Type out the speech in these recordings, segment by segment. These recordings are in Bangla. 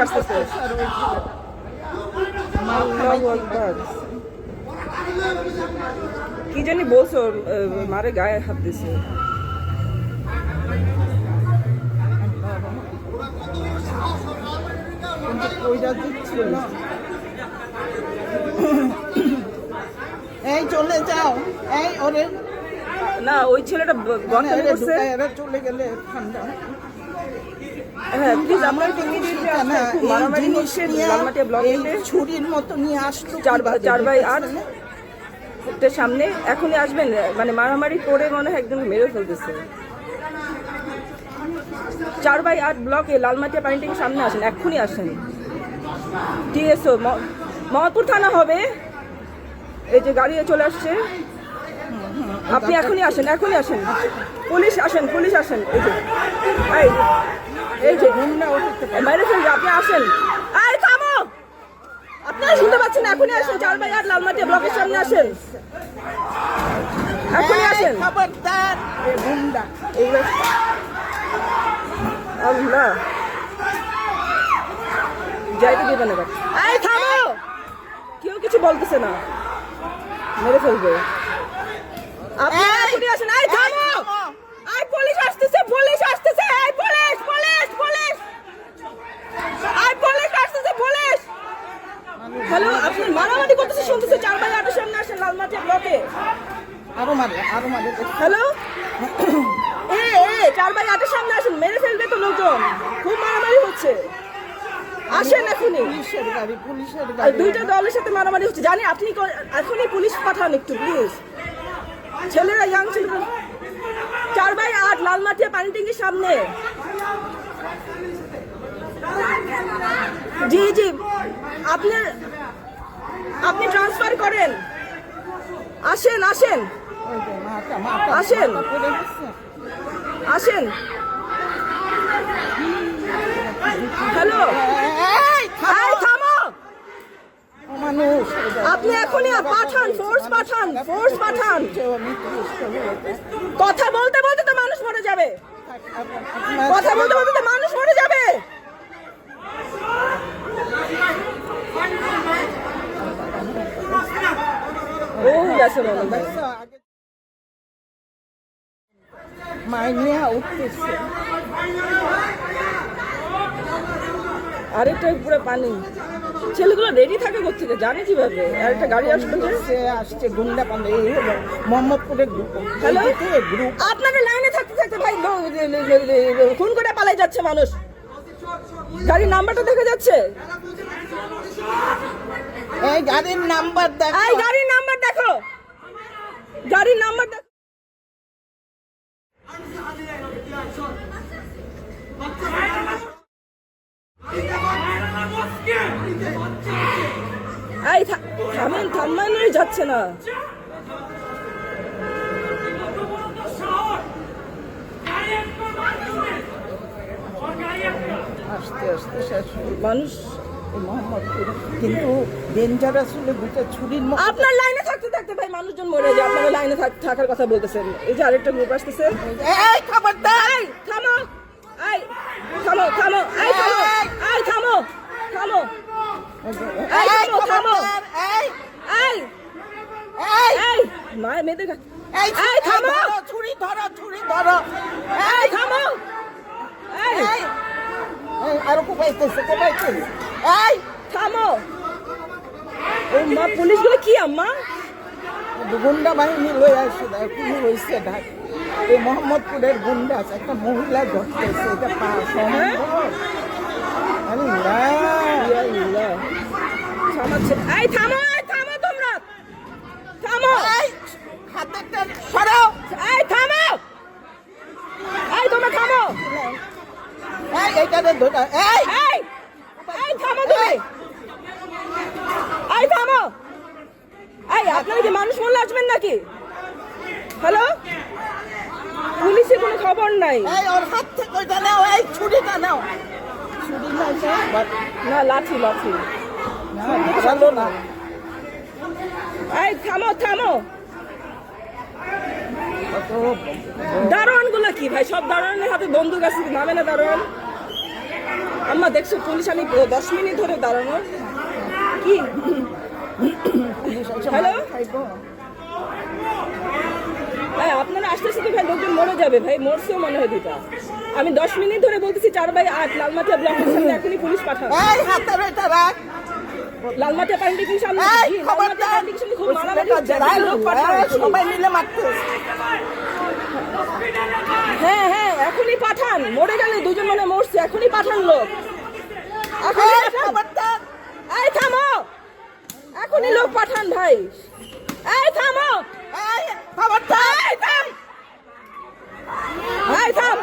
আসতেছে। কি জানি বলছো, মারে গায়ে হাত দিছে। এই চলে যাও, এই ওরে না, ওই ছেলেটা চলে গেলে ঠান্ডা। হ্যাঁ প্লিজ, আপনার মারামারি হচ্ছে লালমাটিয়া ব্লকে, ছুরির মতো নিয়ে আসলো 4x8 সামনে। এখনই আসবেন, মানে মারামারি করে মনে হয় একদম মেরে ফেলতেছে। 4x8 ব্লকে লালমাটিয়া পানি ট্যাঙ্কির সামনে আসেন, এক্ষুনি আসেন। টিএসও মোহাম্মদপুর থানা হবে, এই যে গাড়ি চলে আসছে। আপনি এখনই আসেন, এখনই আসেন। পুলিশ আসেন, পুলিশ আসেন। এই যে বাইরে ফেলবে, আপনি আসেন। এই থামো, আপনারা শুনতে পাচ্ছেন? এখনই আসেন, 4x8 লালমাটিয়া ব্লকের সামনে আসেন, এখনই আসেন। খবরদার গুন্ডা, আল্লাহ যাইতে দিবে না। এই থামো, কেউ কিছু বলতেছে না, মেরে ফেলবে। আপনি এখনই আসেন। এই থামো, এই পুলিশ আসতেছে, পুলিশ আসতেছে। এই পুলিশ, পুলিশ, পুলিশ, এই পুলিশ আসতেছে, পুলিশ। হ্যালো, আপনি মারামারি করতেছে শুনতেছে, 4x8 এর সামনে আসেন লালমাটিয়া ব্লকে। আরো মারে। হ্যালো, 4x8 এর সামনে আসেন, মেরে ফেলবে তো লোকজন, খুব মারামারি হচ্ছে। আসেন এখনই। পুলিশের গাড়ি, দুইটা দলের সাথে মারামারি হচ্ছে জানি। আপনি এখনই পুলিশ পাঠান একটু প্লিজ। ছেলেরা, ইয়াং ছেলেরা, 4x8 লালমাটিয়া পানি ট্যাঙ্কির সামনে। জি জি, আপনি ট্রান্সফার করেন। আসেন, আসেন, আসেন, আসেন। হ্যালো, থামো, মানুষ আপনি এখনই পাঠান, ফোর্স পাঠান, ফোর্স পাঠান। কথা বলতে বলতে তো মানুষ মরে যাবে, কথা বলতে বলতে তো মানুষ মরে যাবে। ও গেছে মাইনে উঠতেছে। আরেকটা পুরো পানি। ছেলেগুলো রেডি থাকে কোথেকে জানে কিভাবে? আর একটা গাড়ি আসবে, আসছে গুন্ডা পান্ডা। এই হলো মোহাম্মদপুরের গ্রুপ। হ্যালো, আপনারা লাইনে থাকতে থাকতে ভাই খুন করে পালাই যাচ্ছে মানুষ। গাড়ির নাম্বারটা দেখা যাচ্ছে? এই গাড়ির নাম্বার দেখো, এই গাড়ির নাম্বার দেখো, গাড়ির নাম্বার দেখো। এই থামেন, থামানোই যাচ্ছে না। আস্তে আস্তে শেষ মানুষ মোহাম্মদপুরে কিন্তু ডেঞ্জারাস হলে দুটো ছুরির মতো। আপনার লাইনে থাকতে থাকতে ভাই মানুষজন মরে যায়, আপনারা লাইনে থাকার কথা বলতেছেন। এই যে আরেকটা গ্রুপ আসতেছে। এই খবরদার, থামো, এই থামো, থামো, এই থামো, এই থামো, থামো, এই থামো, থামো, এই এই এই এই মায়ের মেয়েদের এই থামো, ছুরি ধরো, ছুরি ধরো। এই থামো, এই এই আরো কোপাইতেছে, কোপাইতেছে। এই থামো। ও মা, পুলিশগুলো কি আম্মা? গুন্ডা বাহিনী লয়ে আসে, কি হয়েছে ঢাক। এই মোহাম্মদপুরের গুন্ডা একটা মহিলা ধরতেছে, এটা থামাচ্ছে। এই থামো, এই থামো, তোমরা থামো, হাতেরটা সরাও। এই থামো, এই তোমরা থামো, এই এইটারে ধরা। এই এই এই থামো তুমি, এই থামো। এই আপনারা কি মানুষ মরলে আসবেন নাকি? হ্যালো, পুলিশের কোনো খবর নাই। এই ওর হাত থেকে ওইটা নাও, এই ছুরিটা নাও। ছুরি না, লাঠি, লাঠি। ভালো না। এই থামো, থামো। দারোয়ান গুলো কি ভাই? সব দারোয়ানের হাতে বন্দুক আছে, নামে না দারোয়ান? আম্মা দেখছো পুলিশ, আমি 10 মিনিট ধরে দাঁড়ানো। কি হ্যালো, ভাই আপনারা আসতেছে তো ভাই, লোকজন মরে যাবে ভাই, মরছেও মনে হয় দুটা। আমি 10 মিনিট ধরে বলতেছি 4/8 লালমাটিয়া ব্লকের সামনে এখনই পুলিশ পাঠান। এই হাতের এটা রাখ। লালমাটিয়া পান্ডিকির সামনে এই কি? লালমাটিয়া পান্ডিকির সামনে খুব মারামারি হচ্ছে, লোক পাঠান। সবাই মিলে মারতে। হ্যাঁ হ্যাঁ, এখনই পাঠান, মরে গেলে দুজন মনে মরছে, এখনই পাঠান লোক, এখনই এই পাঠান। খবরদার। এই থামো, এখনই লোক পাঠান ভাই, এই থামো, এই খবরদার। এই থাম, এই থাম।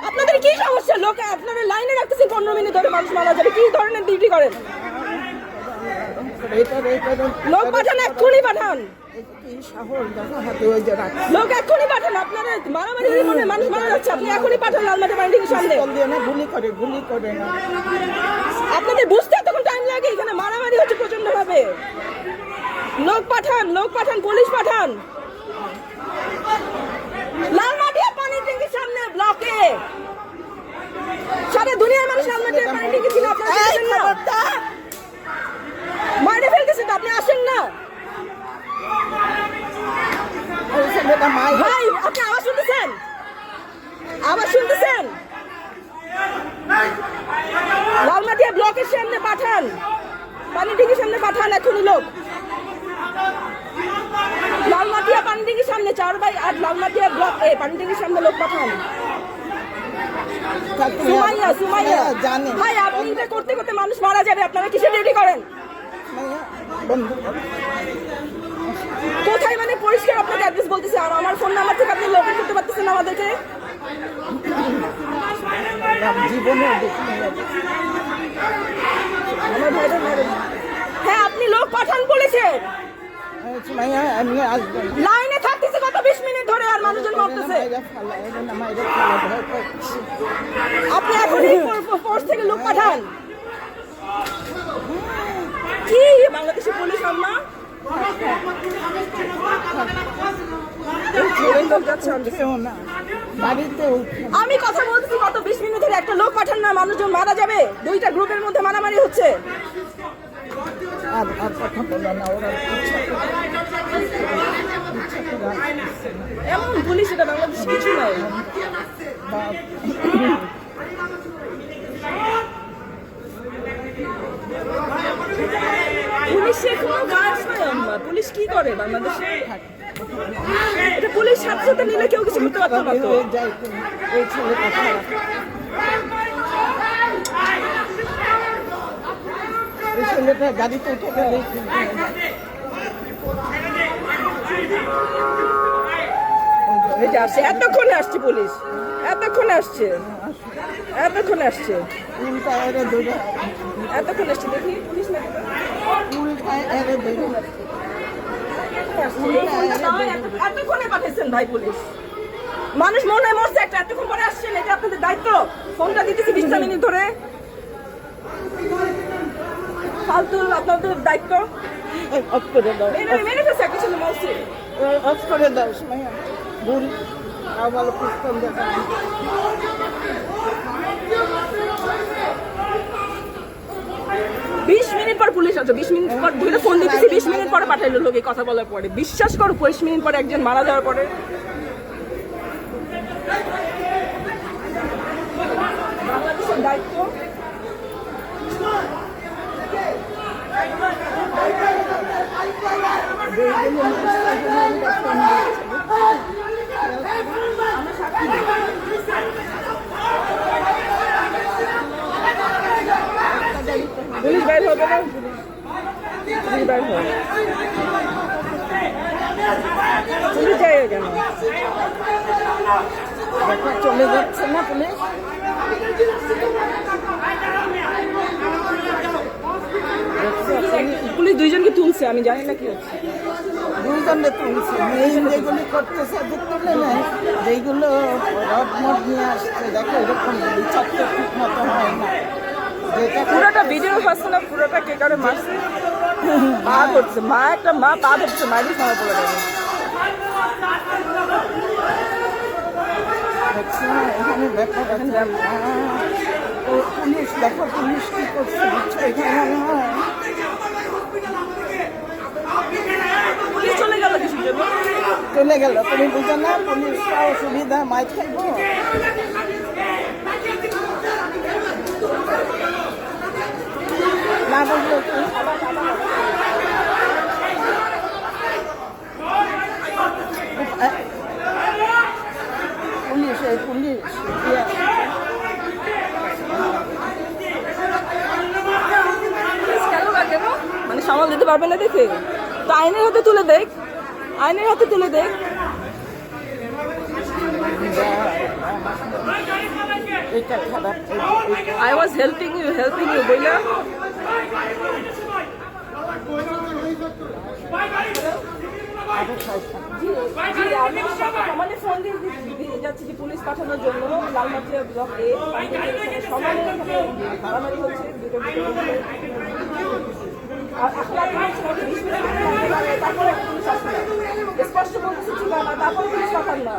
আপনাদের কি সমস্যা? লোকে আপনারা লাইনে রাখতেছেন 15 মিনিট ধরে, মানুষ মারা যাবে, কি ধরনের ডিউটি করেন? লোক পাঠান, এক্ষুনি পাঠান, কি সাহস দেখো হাতে ওই যে রাখ। লোক এক্ষুনি পাঠান। আপনারা মারামারি হয়ে মনে মানুষ মারা যাচ্ছে, আপনি এখনই পাঠান লালমাটিয়া পান্ডিকির সামনে। পিস্তল দিয়ে না, গুলি করে না। আপনাদের বুঝতে তখন টাইম লাগে, এখানে মারামারি হচ্ছে প্রচন্ড ভাবে। লোক পাঠান, লোক পাঠান, পুলিশ পাঠান লালমাটিয়া পানি ট্যাঙ্কির সামনে ব্লকে। সারা দুনিয়ার মানুষ লালমাটিয়া পানি ট্যাঙ্কি ছিল, আপনারা এই দেখেছেন না? খবরদার। মারে ফেলতেছে তো, আপনি আসেন না ওই ছেলেটা মাই। ভাই, আপনি আওয়াজ শুনতেছেন? আওয়াজ শুনতেছেন? লালমাটিয়া ব্লকের সামনে পাঠান, পানি ট্যাঙ্কির সামনে পাঠান এখনই লোক। লালমাটিয়া পানি ট্যাঙ্কির সামনে 4/8 লালমাটিয়া ব্লক পানি ট্যাঙ্কির সামনে লোক পাঠান। সুমাইয়া জানে ভাই, আপনি এটা করতে করতে মানুষ মারা যাবে, আপনারা কিসে ডিউটি করেন? বন্ধু কোথায় মানে পরিষ্কার আপনাকে অ্যাড্রেস বলতেছে, আর আমার ফোন নাম্বার থেকে আপনি লোকেট করতে পারতেছেন না আমাদেরকে। জীবনে দেখিনি। আমার ভাইদের মারে। হ্যাঁ, আপনি লোক পাঠান বলেছেন, সুমাইয়া আমি আসবো। লাইনে থাকতেছে কত 20 মিনিট ধরে, আর মানুষজন মরতেছে। আপনি এখনই ফোর্স থেকে লোক পাঠান। কি বাংলাদেশি পুলিশ আম্মা? আমি কথা বলতেছি কত 20 মিনিট ধরে, একটা লোক পাঠান না, মানুষজন মারা যাবে, দুইটা গ্রুপের মধ্যে মারামারি হচ্ছে। আর কথা বলো না, ওরা এমন পুলিশ এটা বাংলাদেশে কিছু নাই। পুলিশের কোনো কাজ নাই আম্মা, পুলিশ কি করে বাংলাদেশে? এটা পুলিশ সাথে সাথে নিলে কেউ কিছু করতে পারতো না তো। যাই ওই ছেলেটা খারাপ। ওই ছেলেটা গাড়িতে উঠে গেলে এই যে আসছে, এতক্ষণে আসছে পুলিশ, এতক্ষণে আসছে, এতক্ষণে আসছে, উল্টা এরে ধরে এতক্ষণে আসছে। দেখি পুলিশ না উল্টা এরে ধরে এতক্ষণে পাঠাইছেন ভাই পুলিশ। মানুষ মনে মরছে একটা, এতক্ষণ পরে আসছেন, এটা আপনাদের দায়িত্ব। ফোনটা দিতেছি 20 মিনিট ধরে, ফালতু আপনাদের দায়িত্ব। অফ করে দাও, মেরে ফেলছে একটা ছেলে মরছে। অফ করে দাও সুমাইয়া। ভুল আর ভালো পিস্তল দেখা। 20 মিনিট পর পুলিশ আসছে, 20 মিনিট পর ধরে ফোন দিতেছি, 20 মিনিট পরে পাঠাইলো লোকে কথা বলার পরে। বিশ্বাস করো 20 মিনিট পরে একজন মারা যাওয়ার পরে। বাংলাদেশের দায়িত্ব। পুলিশ বাইর হবে না, পুলিশ বাইর হবে, পুলিশ যায় কেন? চলে যাচ্ছে না পুলিশ। পুলিশ দুইজনকে তুলছে, আমি জানি না কি হচ্ছে। দুইজনে তুলছে, মেইন যেগুলি করতেছে তুলে নেয়, যেগুলো রডমট নিয়ে আসছে দেখো এরকম বিচার তো ঠিক মতো হয় না। যেটা পুরোটা ভিডিও হচ্ছে না, পুরোটা কে কারে মারছে, পা ধরছে, মা একটা মা পা ধরছে, মারি খাওয়া পড়ে যাবে। দেখছি না এখানে ব্যাপার আছে। পুলিশ দেখো পুলিশ কি করছে বুঝছো? এখানে মনে হয় পুলিশ চলে গেল কিছুর জন্য। চলে গেল, তুমি বুঝো না পুলিশটা অসুবিধা মাইক খাইবো। না বুঝলো কি? পুলিশ এই পুলিশ কেন লাগে না? মানে সামাল দিতে পারবে না দেখে তো আইনের হাতে তুলে দেখ, আইনের হাতে তুলে দেখ। এটা খারাপ। I was helping you বইলা। আমি সমানে ফোন দিয়ে যাচ্ছি যে পুলিশ পাঠানোর জন্য লালমাটিয়া ব্লকে সমানে মারামারি হচ্ছে দুটো আর এখন আর তারপরে পুলিশ আসবে না, স্পষ্ট বলতেছি ঠিকানা, তারপরে পুলিশ পাঠান না।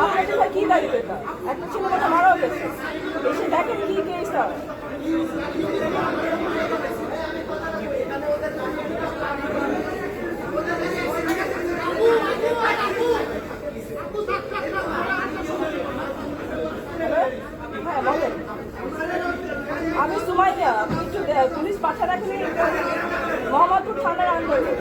আপনার জন্য কি দায়িত্ব? এটা একটা ছেলে কথা মারাও গেছে, এসে দেখেন কি কেসটা। হ্যাঁ বলেন, আমি সুমাইয়া, আপনি একটু পুলিশ পাঠা রাখলে মোহাম্মদপুর থানার আন্দোলন।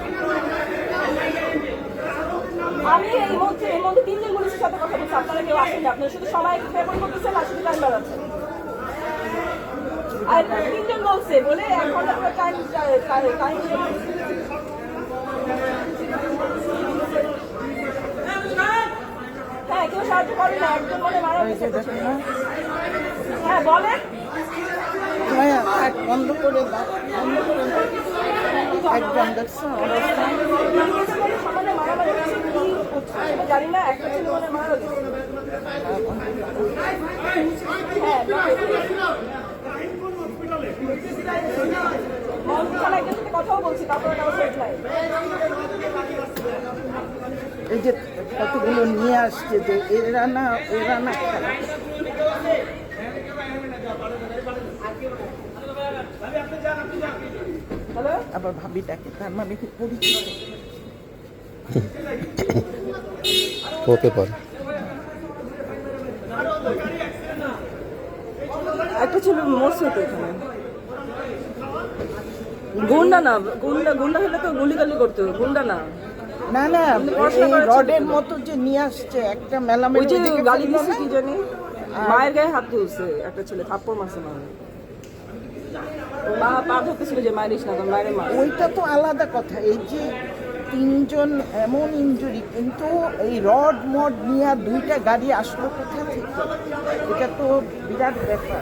আমি এই মধ্যে 3 জন পুলিশের সাথে কথা বলছি, আপনারা কেউ আসেন, আপনারা শুধু সময় ফেভার করতেছেন আর শুধু টাইম বাড়াচ্ছেন। আর 3 জন বলছে বলে 1 ঘন্টা করে টাইম। হ্যাঁ কেউ সাহায্য করে না, একজন মনে মারা গেছে। হ্যাঁ বলেন, বন্ধ করে দাও, বন্ধ করে দাও। একদম দেখছো অবস্থা। সমানে মারামারি হচ্ছে, কি হচ্ছে সেটা জানি না, একটা ছেলে মনে মারা গেছে। হ্যাঁ একজনের সাথে কথাও বলছি, তারপরে সেট নাই। এই যে কতগুলো নিয়ে আসছে যে এরা না খারাপ। হ্যালো, আবার ভাবি ডাকে, তার মানে কি পরিচিত হতে পারে। একটা ছিল মরছে তো এখানে। গুন্ডা না, গুন্ডা হলে তো গুলিগালি করতো, গুন্ডা না। না না এই রডের মতো যে নিয়ে আসছে একটা মেলামেল। ওই যে গালি দিচ্ছে কি জানি, মায়ের গায়ে হাত তুলছে একটা ছেলে, থাপ্পড় মারছে মানে মা পা ধরতেছিল যে মারিস না, মায়ের মা। ওইটা তো আলাদা কথা। এই যে 3 জন এমন ইনজুরি, কিন্তু এই রড মড নিয়ে 2টা গাড়ি আসলো কোথা থেকে? এটা তো বিরাট ব্যাপার।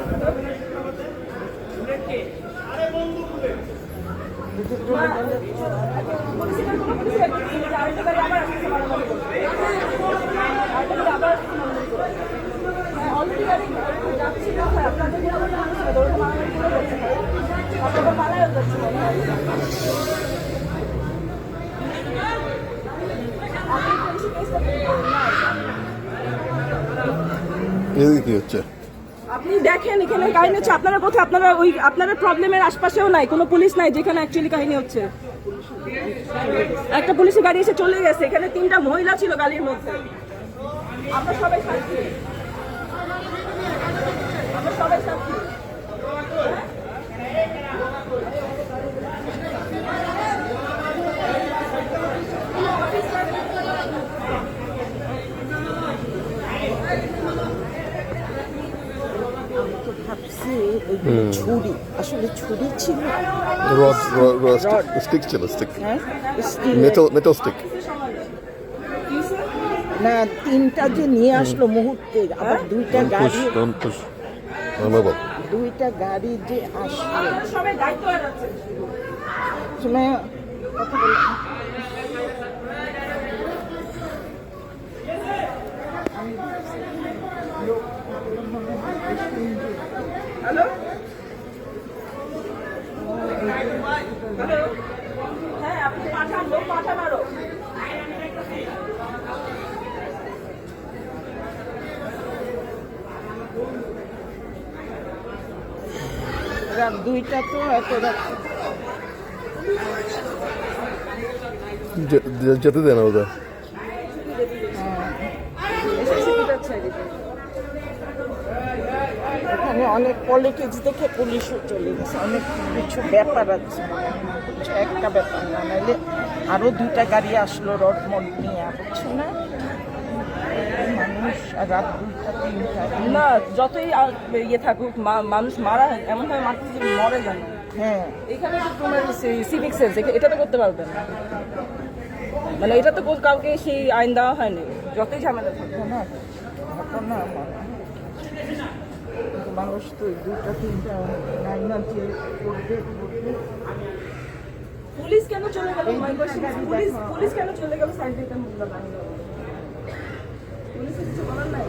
এদিকে কি হচ্ছে? আপনি দেখেন এখানে কাহিনী হচ্ছে, আপনারা কোথায়? আপনারা প্রবলেমের আশপাশেও নাই, কোনো পুলিশ নাই যেখানে অ্যাকচুয়ালি কাহিনী হচ্ছে। একটা পুলিশের গাড়ি এসে চলে গেছে, এখানে 3টা মহিলা ছিল গাড়ির মধ্যে। আমরা সবাই সাক্ষী, আমরা সবাই সাক্ষী। ভাবছি ছুরি, আসলে ছুরি ছিল, স্টিক ছিল, স্টিক, হ্যাঁ মেটাল স্টিক। না 3টা যে নিয়ে আসলো মুহূর্তে, আবার 2টা গাড়ি, 2টা গাড়ি যে আসলো। সবাই দায়িত্ব আছে। শুনে কথা বল। হ্যালো, হ্যালো, হ্যাঁ আপনি পাঠান, লোক পাঠান আরো। রাত 2টা তো এত রাত যেতে দেন ওদের। এখানে অনেক পলিটিক্স দেখে পুলিশও চলে গেছে, অনেক কিছু ব্যাপার আছে, বুঝছো? একটা ব্যাপার না, নাহলে আরো 2টা গাড়ি আসলো রডমড নিয়ে, বুঝছো না? মানুষ আর রাত 2টা 3টা না যতই ইয়ে থাকুক মানুষ মারা এমন ভাবে মারতেছে যে মরে যায় না। হ্যাঁ এখানে তো তোমার সিভিক সেন্স এটা তো করতে পারবে না, মানে এটা তো কাউকে সেই আইন দেওয়া হয়নি যতই ঝামেলা থাকে। ঘটনা ঘটনা মানুষ তো 2টা 3টা লাইন দিয়ে করবে করবে। পুলিশ কেন চলে গেল? পুলিশ কেন চলে গেল সাইড দিতে? পুলিশ কিছু বলার নাই।